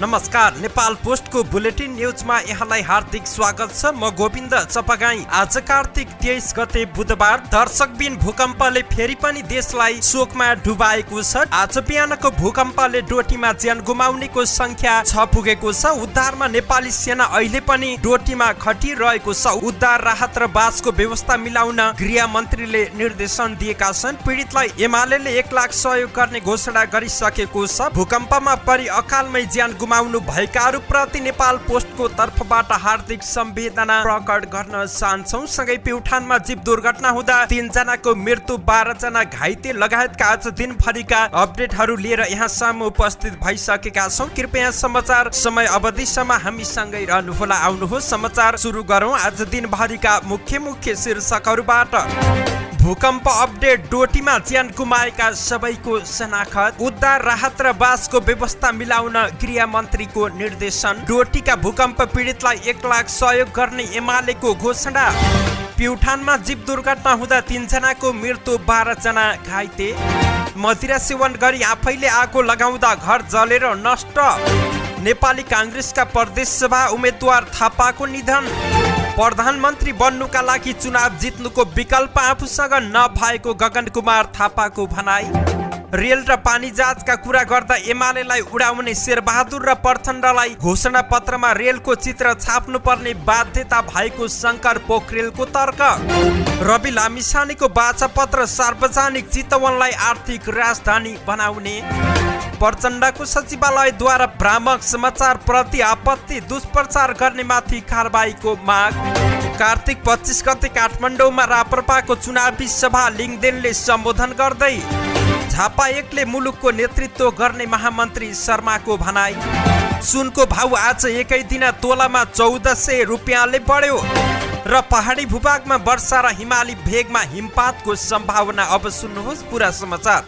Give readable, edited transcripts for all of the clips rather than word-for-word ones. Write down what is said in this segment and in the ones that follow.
नमस्कार, नेपाल पोस्टको बुलेटिन न्युजमा यहाँलाई हार्दिक स्वागत छ। म गोविन्द चपागाई। आज कार्तिक 23 गते बुधबार दर्शकबिन भूकम्पले फेरि पनि देशलाई शोकमा डुबाएको छ। आज बिहानको भूकम्पले डोटीमा ज्यान गुमाउनेको संख्या 6 पुगेको छ। उद्धारमा नेपाली सेना अहिले पनि डोटीमा खटिरहेको छ। उद्धार राहत र बासको व्यवस्था मिलाउन गृह मन्त्रीले निर्देशन दिएका छन्। पीडितलाई एमालेले 1 लाख सहयोग गर्ने घोषणा गरिसकेको छ। भूकम्पमा परि अकालमै ज्यान गुमाउनु भएकाहरू प्रति नेपाल पोस्टको तर्फबाट हार्दिक संवेदना प्रकट गर्न चाहन्छौं। सँगै प्युठानमा जीव दुर्घटना हुँदा 3 जनाको मृत्यु, 12 जना घाइते लगायतका आज दिनभरिका अपडेटहरू लिएर यहाँसम्म उपस्थित भइसकेका छौं। कृपया समाचार समय अवधिसम्म हामीसँगै रहनुहोला। आउनुहोस् समाचार सुरु गरौं। आज दिनभरिका मुख्य शीर्षकहरूबाट। भूकम्प अपडेट। डोटीमा ज्यान गुमाएका सबैको शनाखत। उद्धार राहत र बासको व्यवस्था मिलाउन गृह मन्त्रीको निर्देशन। डोटीका भूकम्प पीडितलाई 1 लाख सहयोग गर्ने एमालेको घोषणा। प्युठानमा जीव दुर्घटना हुँदा 3 जनाको मृत्यु, 12 जना घाइते। मदिरा सेवन गरी आफैले आगो लगाउँदा घर जलेर नष्ट। नेपाली कांग्रेसका प्रदेश सभा उम्मेद्वार थापाको निधन। प्रधानमन्त्री बन्नुका लागि चुनाव जित्नुको विकल्प आफूसँग नभएको गगन कुमार थापाको भनाई। रेल र पानी जहाजका कुरा गर्दा एमालेलाई उडाउने शेरबहादुर र प्रचण्डलाई घोषणा पत्रमा रेलको चित्र छाप्नुपर्ने बाध्यता भएको शंकर पोखरेलको तर्क। रवि लामिछानेको वाचा पत्र सार्वजनिक चितवनलाई आर्थिक राजधानी बनाउने। प्रचण्डको सचिवालयद्वारा भ्रामक समाचार प्रति आपत्ति, दुष्प्रचार गर्नेमाथि कारबाहीको माग। कार्तिक 25 गते काठमाडौँमा राप्रपाको चुनावी सभा लिङदेनले सम्बोधन गर्दै झापा एकले मुलुकको नेतृत्व गर्ने महामन्त्री शर्माको भनाई। सुनको भाउ आज एकै दिन तोलामा 1400 रुपियाँले बढ्यो र पहाडी भूभागमा वर्षा र हिमाली भेगमा हिमपातको सम्भावना। अब सुन्नुहोस् पूरा समाचार।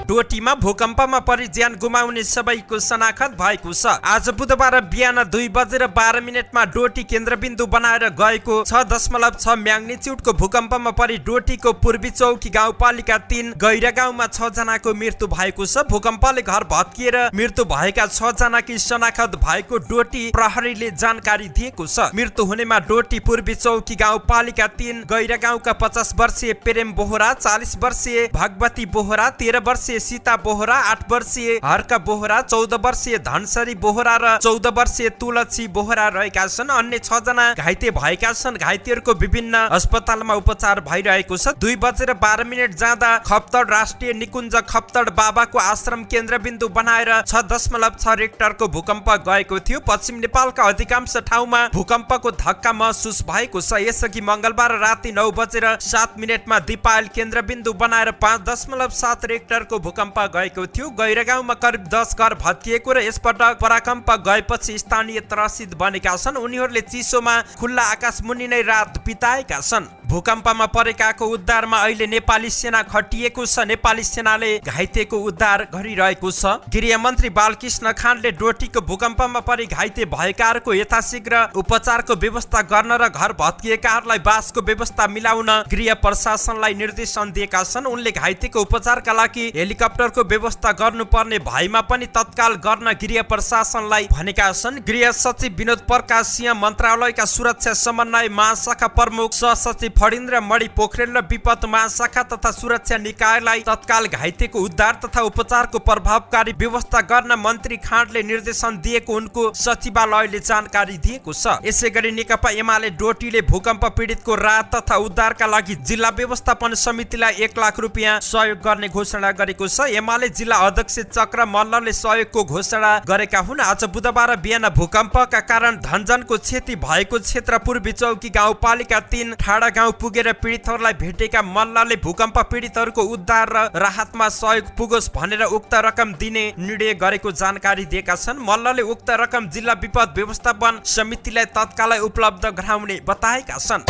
डोटीमा भूकम्पमा परि ज्यान गुमाउने सबैको शनाखत भएको छ। आज बुधबार बिहान 2:12 डोटी केन्द्रबिन्दु बनाएर गएको 6.6 म्याग्निच्युडको भूकम्पमा परि डोटीको पूर्वी चौकी गाउँपालिका 3 गैरा गाउँमा 6 जनाको मृत्यु भएको छ। भूकम्पले घर भत्किएर मृत्यु भएका 6 जनाकी शनाखत भएको डोटी प्रहरीले जानकारी दिएको छ। मृत्यु हुनेमा डोटी पूर्वी चौकी गाउँपालिका 3 गैरा गाउँका 50 वर्षीय प्रेम बोहरा, 40 वर्षीय भगवती बोहरा, 13 वर्षीय सीता बोहरा, 8 वर्षीय हर्क बोहरा, 14 वर्षीय धनसरी बोहरा र 14 वर्षीय तुलसी बोहरा रहेका छन्। अन्य 6 जना घाइते भएका छन्। घाइतेहरूको विभिन्न अस्पतालमा उपचार भइरहेको छ। 2:12 जाँदा खप्तड राष्ट्रिय निकुञ्ज खप्तड बाबाको आश्रम केन्द्रबिन्दु बनाएर 6.6 रेक्टरको भूकम्प गएको थियो। पश्चिम नेपालका अधिकांश ठाउँमा भूकम्पको धक्का महसुस भएको छ। यसअघि मंगलबार राति 9:07 दिपायल केन्द्रबिन्दु बनाएर 5.7 रेक्टरको भूकम्प गएको थियो। गैरागाउँमा करिब 10 घर भत्किएको र यसपटक पराकम्प गएपछि स्थानीय त्रसित बनेका छन्। उनीहरूले चिसोमा खुल्ला आकाश मुनि नै रात बिताएका छन्। भूकम्पमा परेकाको उद्धारमा अहिले नेपाली सेना खटिएको छ। नेपाली सेनाले घाइतेको उद्धार गरिरहेको छ। गृह मन्त्री बालकृष्ण खानले डोटीको भूकम्पमा परि घाइते भएकाहरूको यथाशीघ्र उपचारको व्यवस्था गर्न र घर भत्किएकाहरूलाई बासको व्यवस्था मिलाउन गृह प्रशासनलाई निर्देशन दिएका छन्। उनले घाइतेको उपचारका लागि हेलिकप्टरको व्यवस्था गर्नुपर्ने भएमा पनि तत्काल गर्न गृह प्रशासनलाई भनेका छन्। गृह सचिव विनोद प्रकाश सिंह, मन्त्रालयका सुरक्षा समन्वय महाशाखा प्रमुख सहसचिव फणीन्द्र मणि पोखरेल र विपद महाशाखा तथा सुरक्षा निकायलाई तत्काल घाइतेको उद्धार तथा उपचारको प्रभावकारी व्यवस्था गर्न मन्त्री खाँडले निर्देशन दिएको उनको सचिवालयले जानकारी दिएको छ। यसैगरी नेकपा एमाले डोटीले भूकम्प पीडितको राहत तथा उद्धारका लागि जिल्ला व्यवस्थापन समितिलाई 1 लाख रुपियाँ सहयोग गर्ने घोषणा गरेको छ। एमाले जिल्ला अध्यक्ष चक्र मल्लले सहयोगको घोषणा गरेका हुन्। आज बुधबार बिहान भूकम्पका कारण धनजनको क्षति भएको क्षेत्र पूर्वी चौकी गाउँपालिका 3 ठाडा गाउँ पुगेर पीडितहरूलाई भेटेका मल्लले भूकम्प पीडितहरूको उद्धार र राहतमा सहयोग पुगोस् भनेर उक्त रकम दिने निर्णय गरेको जानकारी दिएका छन्। मल्लले उक्त रकम जिल्ला विपद व्यवस्थापन समितिलाई तत्कालै उपलब्ध गराउने बताएका छन्।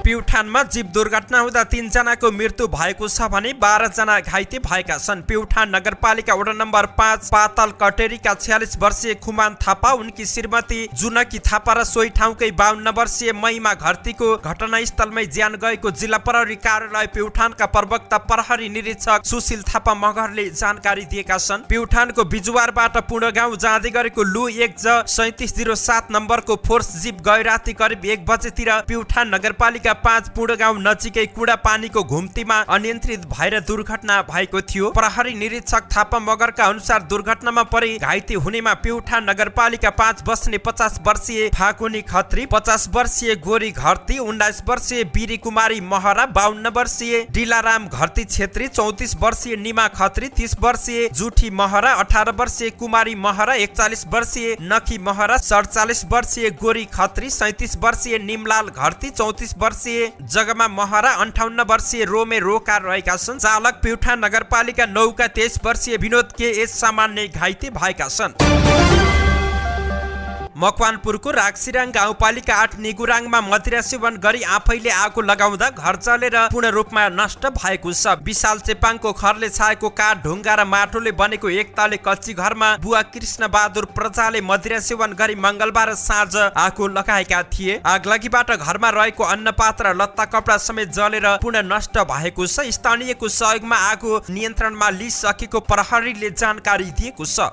प्युठानमा जीव दुर्घटना हुँदा 3 जनाको मृत्यु भएको छ भने 12 जना घाइते भएका छन्। प्युठान नगरपालिका वडा नम्बर 5 पातल कटेरीका 46 वर्षीय खुमान थापा, उनकी श्रीमती जुनकी थापा र सोही ठाउँकै 52 वर्षीय महिमा घरतीको घटनास्थलमै ज्यान गएको जिल्ला प्रहरी कार्यालय प्युठानका प्रवक्ता प्रहरी निरीक्षक सुशील थापा मगरले जानकारी दिएका छन्। प्युठानको बिजुवारबाट पुण्यगाउँ जाँदै गरेको लु 1J3707 नम्बरको फोर्स जीप गैराती करिब 1 बजेतिर प्युठान नगरपालिका 5 पुण्यगाउँ नजिकै कुडा पानीको घुम्तीमा अनियन्त्रित भएर दुर्घटना भएको थियो। प्रहरी निरीक्षक थापा मगरका अनुसार दुर्घटनामा परि घाइते हुनेमा प्युठान नगरपालिका 5 बस्ने 50 वर्षीय फाकुनी खत्री, 50 वर्षीय गोरी घरती, 19 वर्षीय बिरी कुमारी महरा, 52 वर्षीय डिलाराम घरती छेत्री, 34 वर्षीय निमा खत्री, 30 वर्षीय जुठी महरा, 18 वर्षीय कुमारी महरा, 41 वर्षीय नखी महरा, 47 वर्षीय गोरी खत्री, 37 वर्षीय निमलाल घरती, 34 वर्षीय जगमा महरा, 58 वर्षीय रोमे रोका रहेका छन्। चालक प्युठान नगरपालिका 9 का 23 वर्षीय विनोद के एस सामान्य घाइते भएका छन्। मकवानपुरको रागसिराङ गाउँपालिका 8 निगुराङमा मदिरा सेवन गरी आफैले आगो लगाउँदा घर जलेर पूर्ण रूपमा नष्ट भएको छ। विशाल चेपाङको खरले छाएको काठ, ढुङ्गा र माटोले बनेको एक तले कच्ची घरमा बुवा कृष्ण बहादुर प्रजाले मदिरा सेवन गरी मंगलबार साँझ आगो लगाएका थिए। आगलागीबाट घरमा रहेको अन्नपात्र, लत्ता कपडा समेत जलेर पूर्ण नष्ट भएको छ। स्थानीयको सहयोगमा आगो नियन्त्रणमा लिइसकेको प्रहरीले जानकारी दिएको छ।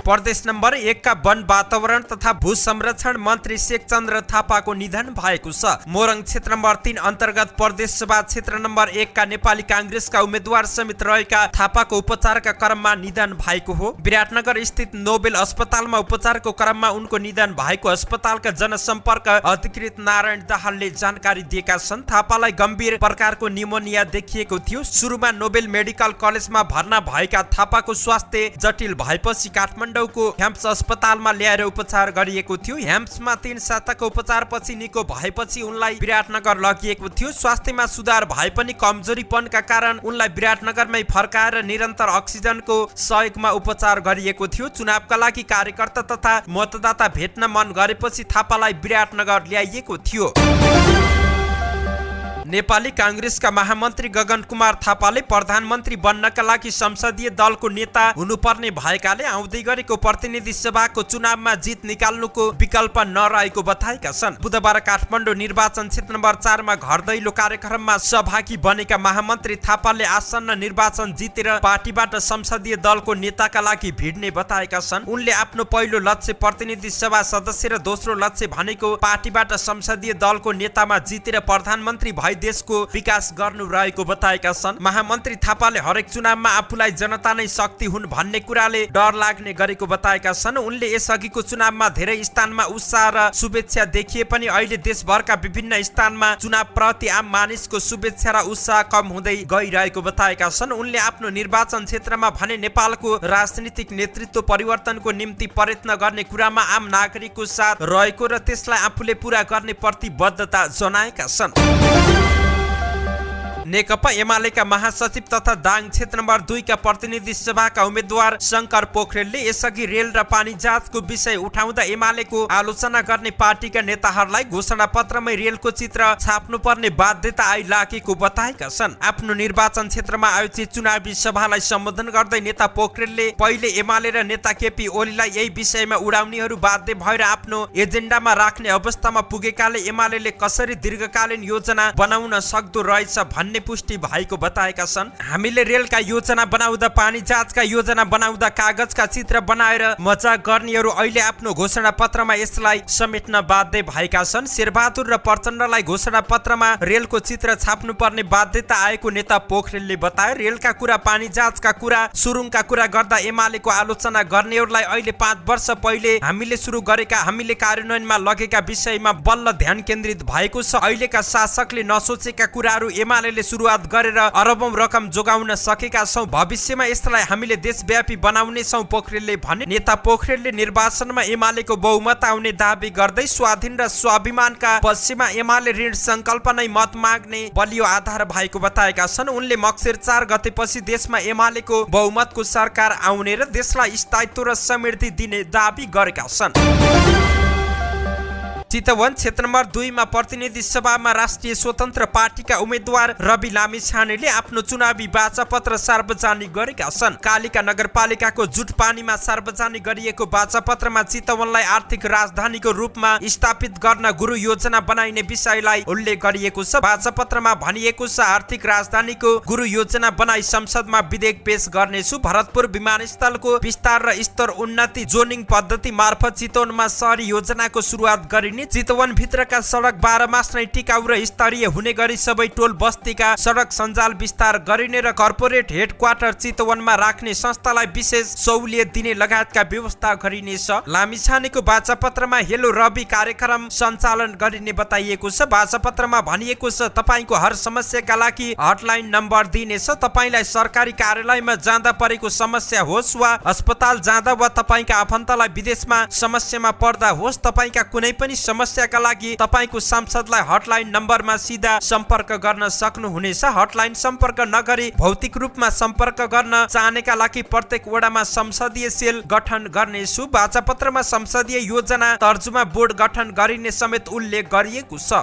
प्रदेश नम्बर 1 का वन वातावरण तथा भू संरक्षण मन्त्री शेख चन्द्र थापाको निधन भएको छ। मोरङ क्षेत्र नम्बर 3 अन्तर्गत प्रदेश सभा क्षेत्र नम्बर 1 का नेपाली कांग्रेसका उम्मेद्वार समेत रहेका थापाको उपचारका क्रममा निधन भएको हो। विराटनगर स्थित नोबेल अस्पतालमा उपचारको क्रममा उनको निधन भएको अस्पतालका जनसम्पर्क अधिकृत नारायण दाहालले जानकारी दिएका छन्। थापालाई गम्भीर प्रकारको न्युमोनिया देखिएको थियो। सुरुमा नोबेल मेडिकल कलेजमा भर्ना भएका थापाको स्वास्थ्य जटिल भएपछि काठमाडौँको ह्याम्स अस्पतालमा ल्याएर उपचार गरिएको थियो। ह्याम्समा 3 साताको उपचारपछि निको भएपछि उनलाई विराटनगर लगिएको थियो। स्वास्थ्यमा सुधार भए पनि कमजोरीपनका कारण उनलाई विराटनगरमै फर्काएर निरन्तर अक्सिजनको सहयोगमा उपचार गरिएको थियो। चुनावका लागि कार्यकर्ता तथा मतदाता भेट्न मन गरेपछि थापालाई विराटनगर ल्याइएको थियो। नेपाली कांग्रेसका महामन्त्री गगन कुमार थापाले प्रधानमन्त्री बन्नका लागि संसदीय दलको नेता हुनुपर्ने भएकाले आउँदै गरेको प्रतिनिधि सभाको चुनावमा जित निकाल्नुको विकल्प नरहेको बताएका छन्। बुधबार काठमाडौँ निर्वाचन क्षेत्र नम्बर 4 मा घर दैलो कार्यक्रममा सहभागी बनेका महामन्त्री थापाले आसन्न निर्वाचन जितेर पार्टीबाट संसदीय दलको नेताका लागि भिड्ने बताएका छन्। उनले आफ्नो पहिलो लक्ष्य प्रतिनिधि सभा सदस्य र दोस्रो लक्ष्य भनेको पार्टीबाट संसदीय दलको नेतामा जितेर प्रधानमन्त्री भई देशको विकास गर्नु रहेको बताएका छन्। महामन्त्री थापाले हरेक चुनावमा आफूलाई जनता नै शक्ति हुन् भन्ने कुराले डर लाग्ने गरेको बताएका छन्। उनले यसअघिको चुनावमा धेरै स्थानमा उत्साह र शुभेच्छा देखिए पनि अहिले देशभरका विभिन्न स्थानमा चुनाव प्रति आम मानिसको शुभेच्छा र उत्साह कम हुँदै गइरहेको बताएका छन्। उनले आफ्नो निर्वाचन क्षेत्रमा भने नेपालको राजनीतिक नेतृत्व परिवर्तनको निम्ति प्रयत्न गर्ने कुरामा आम नागरिकको साथ रहेको र त्यसलाई आफूले पूरा गर्ने प्रतिबद्धता जनाएका छन्। नेकपा एमालेका महासचिव तथा दाङ क्षेत्र नम्बर 2 का प्रतिनिधि सभाका उम्मेद्वार शंकर पोखरेलले यसअघि रेल र पानी जाँचको विषय उठाउँदा एमालेको आलोचना गर्ने पार्टीका नेताहरूलाई घोषणा पत्रमै रेलको चित्र छाप्नुपर्ने बाध्यता आइलागेको बताएका छन्। आफ्नो निर्वाचन क्षेत्रमा आयोजित चुनावी सभालाई सम्बोधन गर्दै नेता पोखरेलले पहिले एमाले र नेता केपी ओलीलाई यही विषयमा उडाउनेहरू बाध्य भएर आफ्नो एजेन्डामा राख्ने अवस्थामा पुगेकाले एमालेले कसरी दीर्घकालीन योजना बनाउन सक्दो रहेछ भन्ने पुष्टि भएको बताएका छन्। हामीले रेलका योजना बनाउँदा, पानी जाँचका योजना बनाउँदा कागजका चित्र बनाएर मजाक गर्नेहरू अहिले आफ्नो घोषणा पत्रमा यसलाई समेट्न बाध्य भएका छन्। शेरबहादुर र प्रचण्डलाई घोषणा पत्रमा रेलको चित्र छाप्नुपर्ने बाध्यता आएको नेता पोखरेलले बताए। रेलका कुरा, पानी जाँचका कुरा, सुरुङका कुरा गर्दा एमालेको आलोचना गर्नेहरूलाई अहिले 5 वर्ष पहिले हामीले सुरु गरेका, हामीले कार्यान्वयनमा लगेका विषयमा बल्ल ध्यान केन्द्रित भएको छ। अहिलेका शासकले नसोचेका कुराहरू एमालेले सुरुवात गरेर अरबौं रकम जोगाउन सकेका छौं। भविष्यमा यसलाई हामीले देशव्यापी बनाउने छौं, पोखरेलले भने। नेता पोखरेलले निर्वाचनमा एमालेको बहुमत आउने दाबी गर्दै स्वाधीन र स्वाभिमानका पक्षमा एमाले ऋण संकल्प नै मत माग्ने बलियो आधार भएको बताएका छन्। उनले मक्सिर 4 गतेपछि देशमा एमालेको बहुमतको सरकार आउने र देशलाई स्थायित्व र समृद्धि दिने दाबी गरेका छन्। चितवन क्षेत्र नम्बर 2 मा प्रतिनिधि सभामा राष्ट्रिय स्वतन्त्र पार्टीका उम्मेद्वार रवि लामिछानेले आफ्नो चुनावी बाचापत्र सार्वजनिक गरेका छन्। कालिका नगरपालिकाको जुटपानीमा सार्वजनिक गरिएको बाचापत्रमा चितवनलाई आर्थिक राजधानीको रूपमा स्थापित गर्न गुरु योजना बनाइने विषयलाई उल्लेख गरिएको छ। बाचापत्रमा भनिएको छ आर्थिक राजधानीको गुरु योजना बनाई संसदमा विधेयक पेश गर्नेछु। भरतपुर विमानस्थलको विस्तार र स्तर उन्नति जोनिङ पद्धति मार्फत चितवनमा शहरी योजनाको सुरुवात गरिने। चितवन भित्रका सडक 12 मास नै टिकाउ र स्तरीय हुने गरी सबै टोल बस्तीका सडक सञ्जाल विस्तार गरिने र कर्पोरेट हेडक्वार्टर चितवनमा राख्ने संस्थालाई विशेष सहुलियत दिने लगायतका व्यवस्था गरिनेछ। लामिछानेको बाचापत्रमा हेलो रवि कार्यक्रम सञ्चालन गरिने बताइएको छ। बाचापत्रमा भनिएको छ तपाईको हर समस्याका लागि हटलाइन नम्बर दिनेछ। तपाईलाई सरकारी कार्यालयमा जाँदा परेको समस्या होस् वा अस्पताल जाँदा वा तपाईका आफन्तलाई विदेशमा समस्यामा पर्दा होस्, तपाईका कुनै पनि समस्याका लागि तपाईको सांसदलाई हटलाइन नम्बरमा सीधा सम्पर्क गर्न सक्नुहुनेछ। हटलाइन सम्पर्क नगरी भौतिक रूपमा सम्पर्क गर्न चाहनेका लागि प्रत्येक वडामा संसदीय सेल गठन गर्नेछु। बाचापत्रमा संसदीय योजना तर्जुमा बोर्ड गठन गरिने समेत उल्लेख गरिएको छ।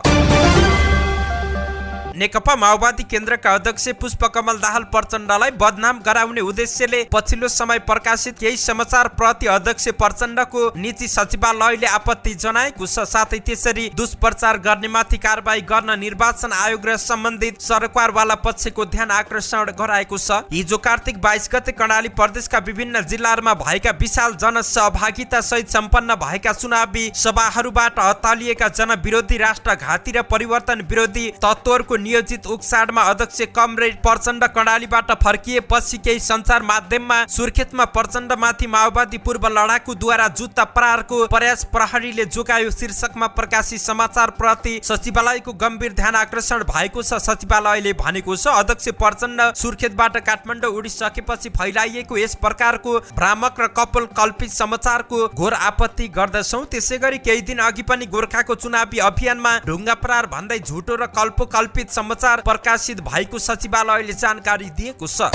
नेकपा माओवादी केन्द्रका अध्यक्ष पुष्पकमल दाहाल प्रचण्डलाई बदनाम गराउने उद्देश्यले पछिल्लो समय प्रकाशित केही समाचार प्रति अध्यक्ष प्रचण्डको निजी सचिवालयले आपत्ति जनाएको छ। साथै त्यसरी दुष्प्रचार गर्नेमाथि कारबाही गर्न निर्वाचन आयोग र सम्बन्धित सरकारवाला पक्षको ध्यान आकर्षण गराएको छ। हिजो कार्तिक 22 गते कर्णाली प्रदेशका विभिन्न जिल्लाहरूमा भएका विशाल जनसहभागिता सहित सम्पन्न भएका चुनावी सभाहरूबाट हतालिएका जनविरोधी राष्ट्रघाती र परिवर्तन विरोधी तत्त्वहरूको नियोजित उक्साडमा अध्यक्ष कमरेड प्रचण्ड कर्णालीबाट फर्किएपछि केही सञ्चार माध्यममा सुर्खेतमा प्रचण्डमाथि माओवादी पूर्व लडाकुद्वारा जुत्ता प्रहारको प्रयास प्रहरीले जोगायो शीर्षकमा प्रकाशित समाचार प्रति सचिवालयको गम्भीर ध्यान आकर्षण भएको छ। सचिवालयले भनेको छ अध्यक्ष प्रचण्ड सुर्खेतबाट काठमाडौँ उडिसकेपछि फैलाइएको यस प्रकारको भ्रामक र कल्पित समाचारको घोर आपत्ति गर्दछौँ। त्यसैगरी केही दिन अघि पनि गोर्खाको चुनावी अभियानमा ढुङ्गा प्रहार भन्दै झुटो र कल्पित समाचार प्रकाशित भएको सचिवालयले जानकारी दिएको छ।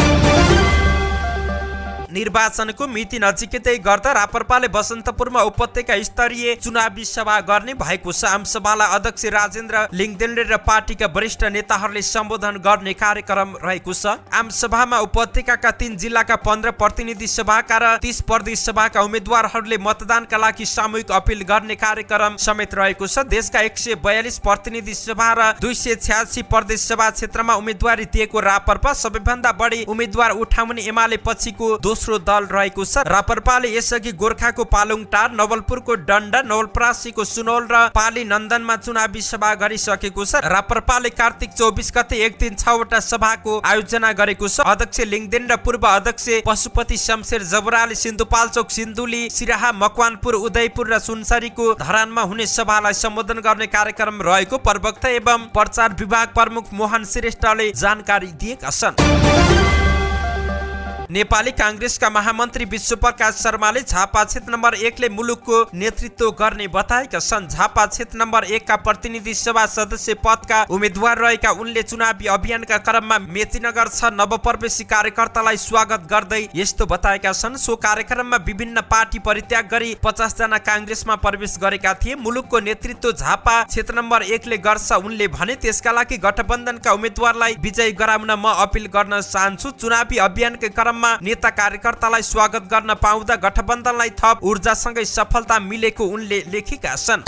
निर्वाचनको मिति नजिकै गर्दा रापरपाले बसन्तपुरमा उपत्यका स्तरीय चुनावी सभा गर्ने भएको छ। आमसभालाई अध्यक्ष राजेन्द्र लिङदेनले र पार्टीका वरिष्ठ नेताहरूले सम्बोधन गर्ने कार्यक्रम रहेको छ। आमसभामा उपत्यकाका 3 जिल्लाका 15 प्रतिनिधि सभाका र 30 प्रदेश सभाका उम्मेद्वारहरूले मतदानका लागि सामूहिक अपील गर्ने कार्यक्रम समेत रहेको छ। देशका 142 प्रतिनिधि सभा र 286 प्रदेश सभा क्षेत्रमा उम्मेदवारी दिएको रापरपा सबैभन्दा बढी उम्मेद्वार उठाउने एमाले पछिको दोस्रो दल रहेको छ। रापरपाले यसअघि गोर्खाको पालुङटार, नवलपुरको डन्डा, नवलपरासीको सुनौल र पाली नन्दनमा चुनावी सभा गरिसकेको छ। रापरपाले कार्तिक 24 गते एक दिन 6 वटा सभाको आयोजना गरेको छ। अध्यक्ष लिङदेन र पूर्व अध्यक्ष पशुपति शमशेर जबराले सिन्धुपाल्चोक, सिन्धुली, सिराहा, मकवानपुर, उदयपुर र सुनसरीको धरानमा हुने सभालाई सम्बोधन गर्ने कार्यक्रम रहेको प्रवक्ता एवं प्रचार विभाग प्रमुख मोहन श्रेष्ठले जानकारी दिएका छन्। नेपाली कांग्रेसका महामन्त्री विश्वप्रकाश शर्माले झापा क्षेत्र नम्बर 1 ले मुलुकको नेतृत्व गर्ने बताएका छन्। झापा क्षेत्र नम्बर 1 का प्रतिनिधि सभा सदस्य पदका उम्मेद्वार रहेका उनले चुनावी अभियानका क्रममा मेचीनगर 6 नवप्रवेशी कार्यकर्तालाई स्वागत गर्दै यस्तो बताएका छन्। सो कार्यक्रममा विभिन्न पार्टी परित्याग गरी 50 जना कांग्रेसमा प्रवेश गरेका थिए। मुलुकको नेतृत्व झापा क्षेत्र नम्बर 1 ले गर्छ उनले भने। त्यसका लागि गठबन्धनका उम्मेद्वारलाई विजयी गराउन म अपील गर्न चाहन्छु। चुनावी अभियानका क्रममा नेता कार्यकर्तालाई स्वागत गर्न पाउँदा गठबन्धनलाई थप ऊर्जासँगै सफलता मिलेको उनले लेखेका छन्।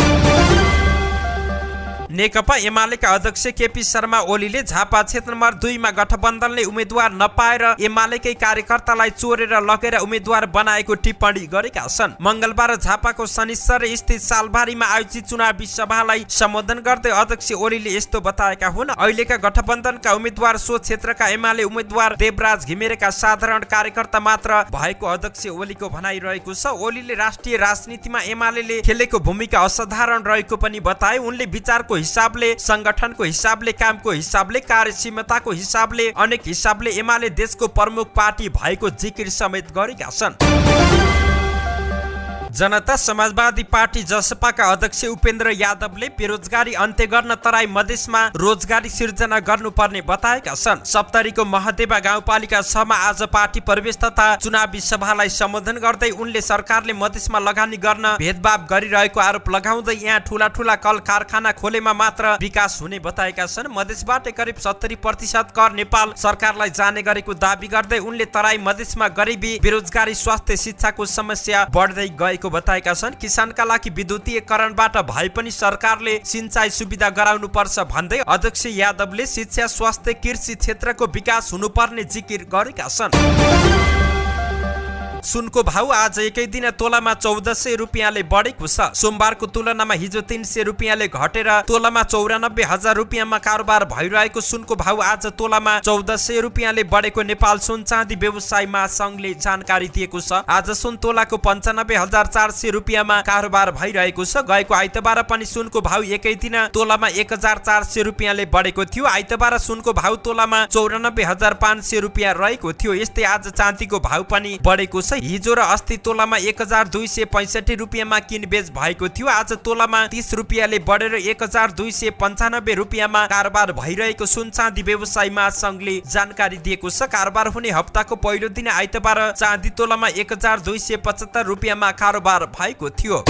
नेकपा एमालेका अध्यक्ष केपी शर्मा ओलीले झापा क्षेत्र नम्बर 2 मा गठबन्धनले उम्मेद्वार नपाएर एमालेकै कार्यकर्तालाई चोरेर लगेर उम्मेद्वार बनाएको टिप्पणी गरेका छन्। मंगलबार झापाको शनिश्चर स्थित सालबारीमा आयोजित चुनावी सभालाई सम्बोधन गर्दै अध्यक्ष ओलीले यस्तो बताएका हुन्। अहिलेका गठबन्धनका उम्मेद्वार सो क्षेत्रका एमाले उम्मेद्वार देवराज घिमिरेका साधारण कार्यकर्ता मात्र भएको अध्यक्ष ओलीको भनाइरहेको छ। ओलीले राष्ट्रिय राजनीतिमा एमालेले खेलेको भूमिका असाधारण रहेको पनि बताए। उनले विचारको हिसाबले, संगठनको हिसाबले, कामको हिसाबले, कार्यक्षमताको हिसाबले, अनेक हिसाबले एमाले देशको प्रमुख पार्टी भएको जिकिर समेत गरेका छन्। जनता समाजवादी पार्टी जसपाका अध्यक्ष उपेन्द्र यादवले बेरोजगारी अन्त्य गर्न तराई मधेसमा रोजगारी सिर्जना गर्नुपर्ने बताएका छन्। सप्तरीको महदेवा गाउँपालिका 6 मा आज पार्टी प्रवेश तथा चुनावी सभालाई सम्बोधन गर्दै उनले सरकारले मधेसमा लगानी गर्न भेदभाव गरिरहेको आरोप लगाउँदै यहाँ ठूला कल कारखाना खोलेमा मात्र विकास हुने बताएका छन्। मधेसबाट करिब 70% कर नेपाल सरकारलाई जाने गरेको दाबी गर्दै उनले तराई मधेसमा गरिबी, बेरोजगारी, स्वास्थ्य, शिक्षाको समस्या बढ्दै गएको बताएका छन्। किसानका लागि विद्युतीयकरणबाट भए पनि सरकारले सिंचाई सुविधा गराउनु पर्छ भन्दै अध्यक्ष यादवले शिक्षा, स्वास्थ्य, कृषि क्षेत्रको विकास हुनुपर्ने जिकिर गरेका छन्। सुनको भाउ आज एकै दिन तोलामा 1400 रुपियाँले बढेको छ। सोमबारको तुलनामा हिजो 300 रुपियाँले घटेर तोलामा 94,000 रुपियाँमा कारोबार भइरहेको सुनको भाउ आज तोलामा 1400 रुपियाँले बढेको नेपाल सुन चाँदी व्यवसाय महासंघले जानकारी दिएको छ। आज सुन तोलाको 95,400 रुपियाँमा कारोबार भइरहेको छ। गएको आइतबार पनि सुनको भाउ एकै दिन तोलामा 1,400 रुपियाँले बढेको थियो। आइतबार सुनको भाउ तोलामा 94,500 रुपियाँ रहेको थियो। यस्तै आज चाँदीको भाउ पनि बढेको छ। हिजो र अस्ति तोलामा 1,265 रुपियाँमा किनबेच भएको थियो। आज तोलामा 30 रुपियाँले बढेर 1,295 रुपियाँमा कारोबार भइरहेको सुन चाँदी व्यवसाय महासंघले जानकारी दिएको छ। कारोबार हुने हप्ताको पहिलो दिन आइतबार चाँदी तोलामा 1,275 रुपियाँमा कारोबार भएको थियो।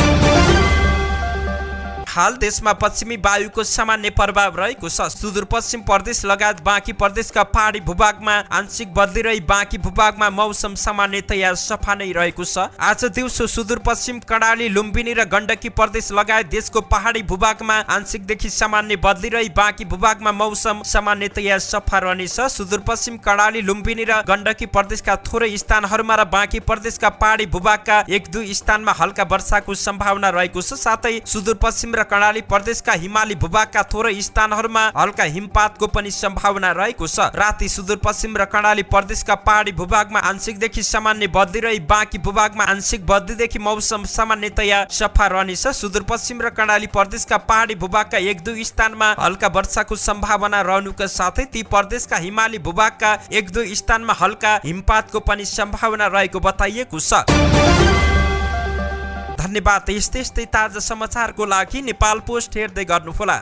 हाल देशमा पश्चिमी वायुको सामान्य प्रभाव रहेको छ। सुदूरपश्चिम प्रदेश लगायत बाँकी प्रदेशका पहाडी भूभागमा आंशिक बदली रही बाँकी भूभागमा मौसम सामान्यतया सफा नै रहेको छ। आज दिउँसो सुदूरपश्चिम कर्णाली, लुम्बिनी र गण्डकी प्रदेश लगायत देशको पहाडी भूभागमा आंशिकदेखि सामान्य बदली रही बाँकी भूभागमा मौसम सामान्यतया सफा रहनेछ। सुदूरपश्चिम कर्णाली, लुम्बिनी र गण्डकी प्रदेशका थोरै स्थानहरूमा र बाँकी प्रदेशका पहाडी भूभागका 1-2 स्थानमा हल्का वर्षाको सम्भावना रहेको छ। साथै सुदूरपश्चिम र कर्णाली प्रदेशका हिमाली भूभागका थोरै स्थानहरूमा हल्का हिमपातको पनि सम्भावना रहेको छ। राति सुदूरपश्चिम र कर्णाली प्रदेशका पहाडी भूभागमा आंशिकदेखि सामान्य बदली रही बाँकी भूभागमा आंशिक बदलीदेखि मौसम सामान्यतया सफा रहनेछ। सुदूरपश्चिम र कर्णाली प्रदेशका पहाडी भूभागका 1-2 स्थानमा हल्का वर्षाको सम्भावना रहनुका साथै ती प्रदेशका हिमाली भूभागका 1-2 स्थानमा हल्का हिमपातको पनि सम्भावना रहेको बताइएको छ। धन्यवाद। यस्तै ताजा समाचारको लागि नेपाल पोस्ट हेर्दै गर्नुहोला।